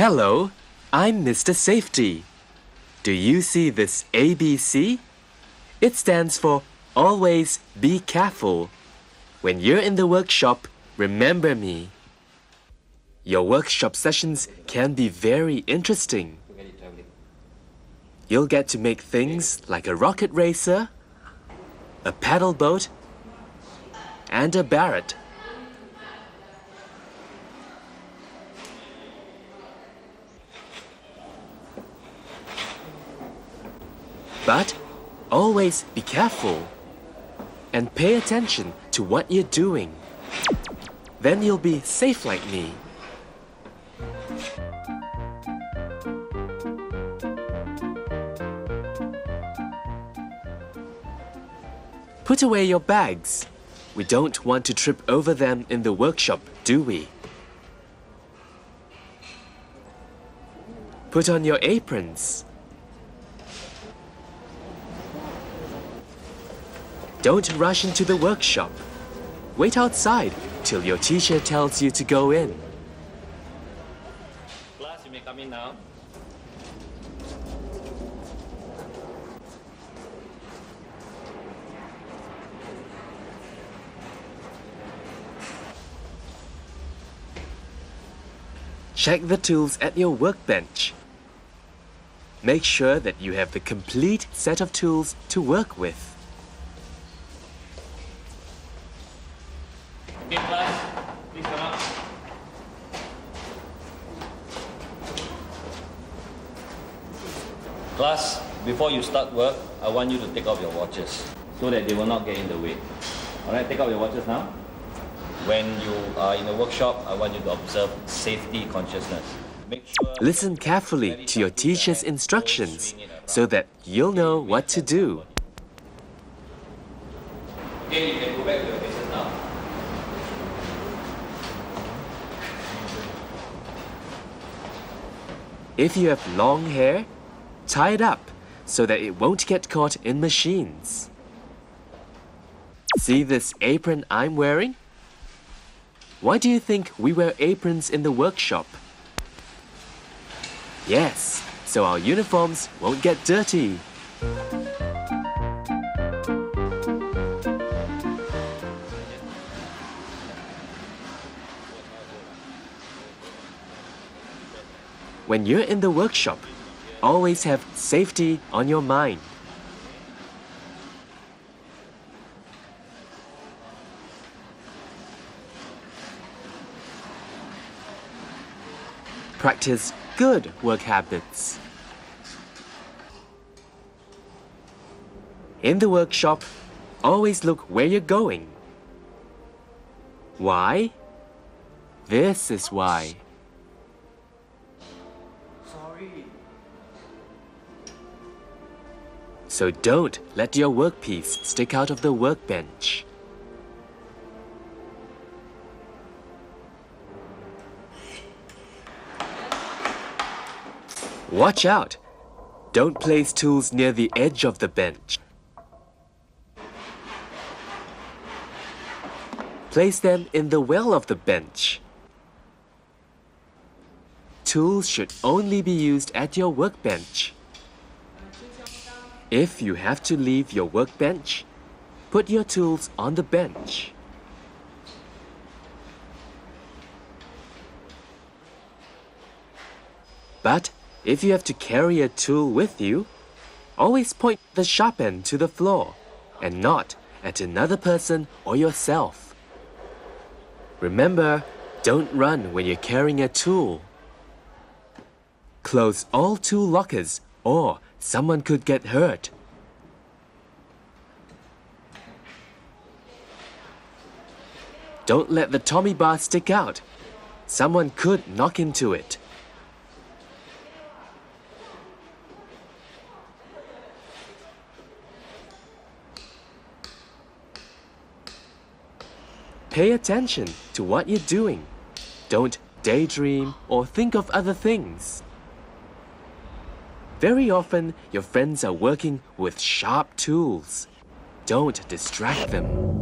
Hello, I'm Mr. Safety. Do you see this ABC? It stands for Always Be Careful. When you're in the workshop, remember me. Your workshop sessions can be very interesting. You'll get to make things like a rocket racer, a paddle boat, and a Barrett. But always be careful and pay attention to what you're doing. Then you'll be safe like me. Put away your bags. We don't want to trip over them in the workshop, do we? Put on your aprons. Don't rush into the workshop. Wait outside till your teacher tells you to go in. Class, you may come in now. Check the tools at your workbench. Make sure that you have the complete set of tools to work with. Okay, class, please come up. Class, before you start work, I want you to take off your watches so that they will not get in the way. Alright, take off your watches now. When you are in the workshop, I want you to observe safety consciousness. Make sure Listen carefully to your teacher's instructions so that you'll know what to do. Okay, you can go back to your places now. If you have long hair, tie it up so that it won't get caught in machines. See this apron I'm wearing? Why do you think we wear aprons in the workshop? Yes, so our uniforms won't get dirty. When you're in the workshop, always have safety on your mind. Practice good work habits. In the workshop, always look where you're going. Why? This is why. So don't let your workpiece stick out of the workbench. Watch out! Don't place tools near the edge of the bench. Place them in the well of the bench. Tools should only be used at your workbench. If you have to leave your workbench, put your tools on the bench. But if you have to carry a tool with you, Always point the sharp end to the floor and not at another person or yourself. Remember, don't run when you're carrying a tool. Close all tool lockers or someone could get hurt. Don't let the Tommy bar stick out. Someone could knock into it. Pay attention to what you're doing. Don't daydream or think of other things. Very often, your friends are working with sharp tools. Don't distract them.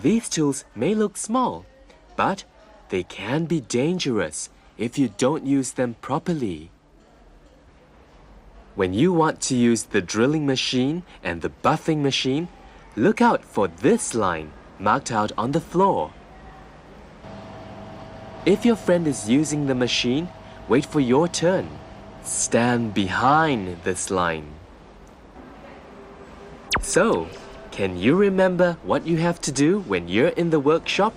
These tools may look small, but they can be dangerous if you don't use them properly. When you want to use the drilling machine and the buffing machine, look out for this line marked out on the floor. If your friend is using the machine, wait for your turn. Stand behind this line. So, can you remember what you have to do when you're in the workshop?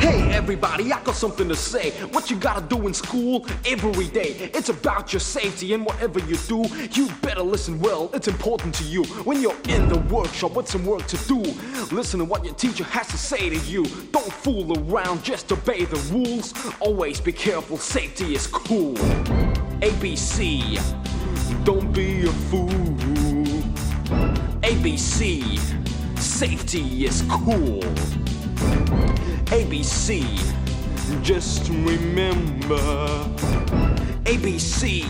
Hey everybody, I got something to say. What you gotta do in school every day, it's about your safety, and whatever you do, you better listen well. It's important to you when you're in the workshop with some work to do. Listen to what your teacher has to say to you. Don't fool around, just obey the rules. Always be careful, safety is cool. ABC, don't be a fool. ABC, safety is cool. ABC, just remember. ABC,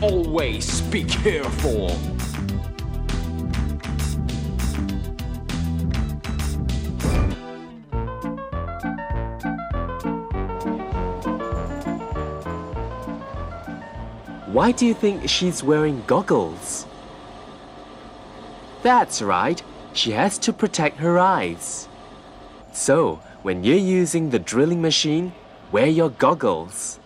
always be careful. Why do you think she's wearing goggles? That's right, she has to protect her eyes. So, when you're using the drilling machine, wear your goggles.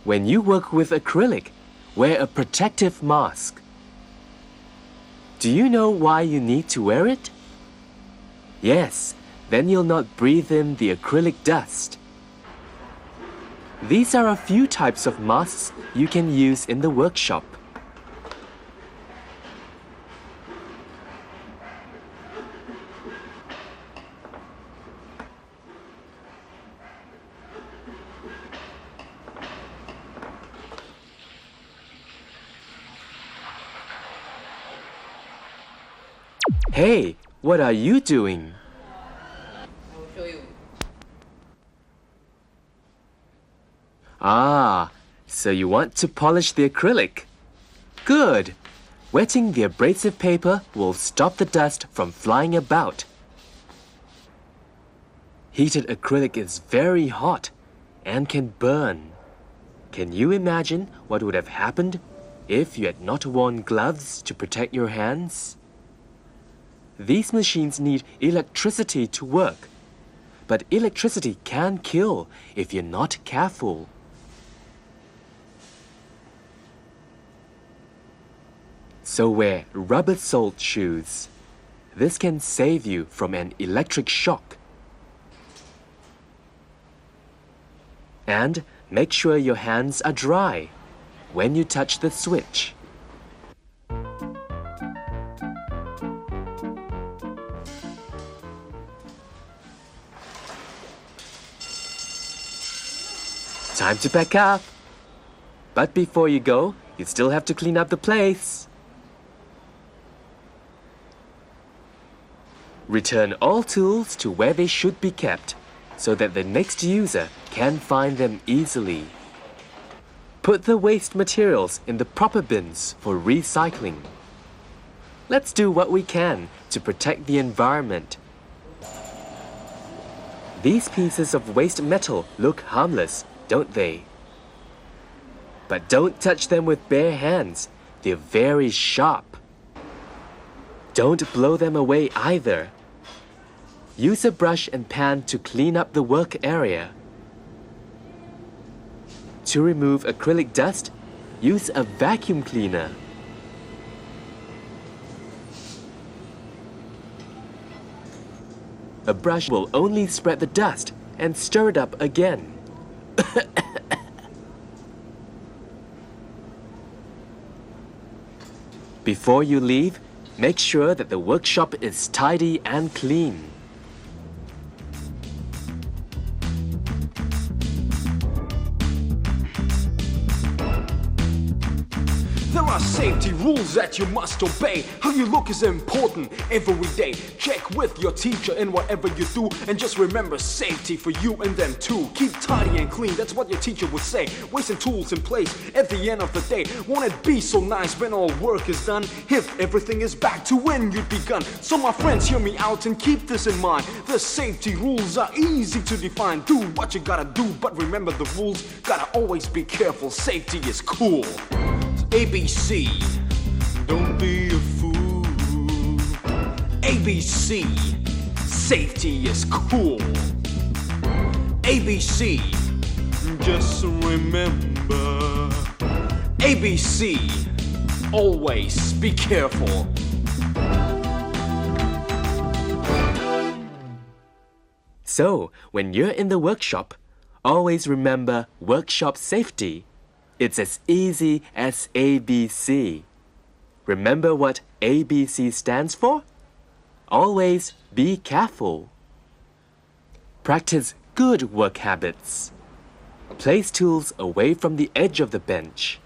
When you work with acrylic, wear a protective mask. Do you know why you need to wear it? Yes, then you'll not breathe in the acrylic dust. These are a few types of masks you can use in the workshop. Hey, what are you doing? I will show you. Ah, so you want to polish the acrylic. Good. Wetting the abrasive paper will stop the dust from flying about. Heated acrylic is very hot and can burn. Can you imagine what would have happened if you had not worn gloves to protect your hands? These machines need electricity to work, but electricity can kill if you're not careful. So wear rubber-soled shoes. This can save you from an electric shock. And make sure your hands are dry when you touch the switch. Time to pack up. But before you go, you still have to clean up the place. Return all tools to where they should be kept, so that the next user can find them easily. Put the waste materials in the proper bins for recycling. Let's do what we can to protect the environment. These pieces of waste metal look harmless, don't they? But don't touch them with bare hands. They're very sharp. Don't blow them away either. Use a brush and pan to clean up the work area. To remove acrylic dust, use a vacuum cleaner. A brush will only spread the dust and stir it up again. Before you leave, make sure that the workshop is tidy and clean. There are safety rules that you must obey. How you look is important every day. Check with your teacher in whatever you do, and just remember safety for you and them too. Keep tidy and clean, that's what your teacher would say. Wasting tools in place at the end of the day. Won't it be so nice when all work is done? If everything is back to when you'd begun. So my friends, hear me out and keep this in mind. The safety rules are easy to define. Do what you gotta do, but remember the rules. Gotta always be careful, safety is cool. ABC, don't be a fool. ABC, safety is cool. ABC, just remember. ABC, always be careful. So, when you're in the workshop, always remember workshop safety. It's as easy as ABC. Remember what ABC stands for? Always be careful. Practice good work habits. Place tools away from the edge of the bench.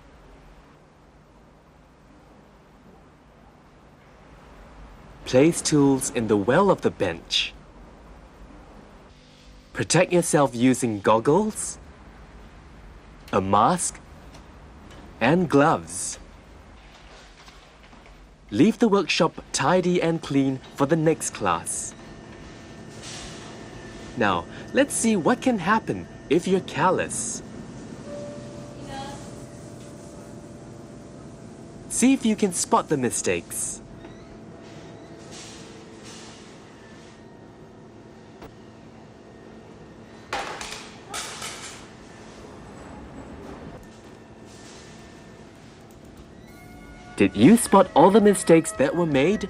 Place tools in the well of the bench. Protect yourself using goggles, a mask, and gloves. Leave the workshop tidy and clean for the next class. Now, let's see what can happen if you're careless. See if you can spot the mistakes. Did you spot all the mistakes that were made?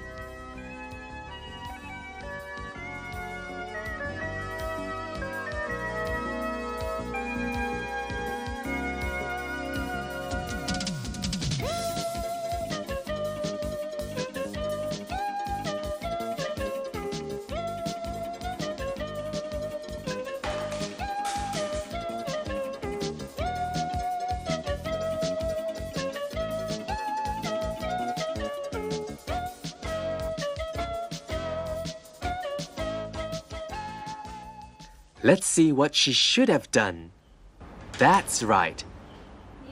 Let's see what she should have done. That's right.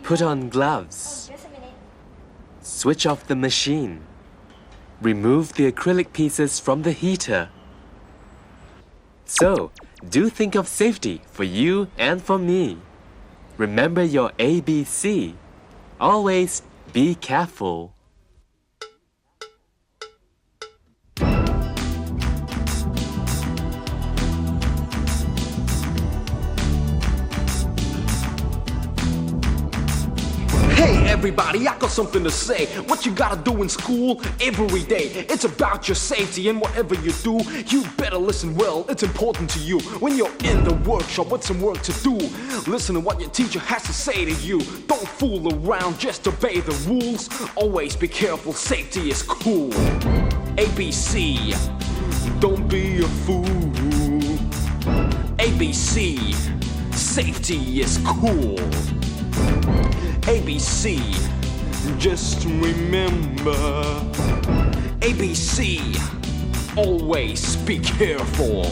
Put on gloves. Switch off the machine. Remove the acrylic pieces from the heater. So, do think of safety for you and for me. Remember your ABC. Always be careful. Hey everybody, I got something to say. What you gotta do in school every day, it's about your safety, and whatever you do, you better listen well, it's important to you. When you're in the workshop with some work to do, listen to what your teacher has to say to you. Don't fool around, just obey the rules. Always be careful, safety is cool. ABC, don't be a fool. ABC, safety is cool. ABC, just remember. ABC, always be careful.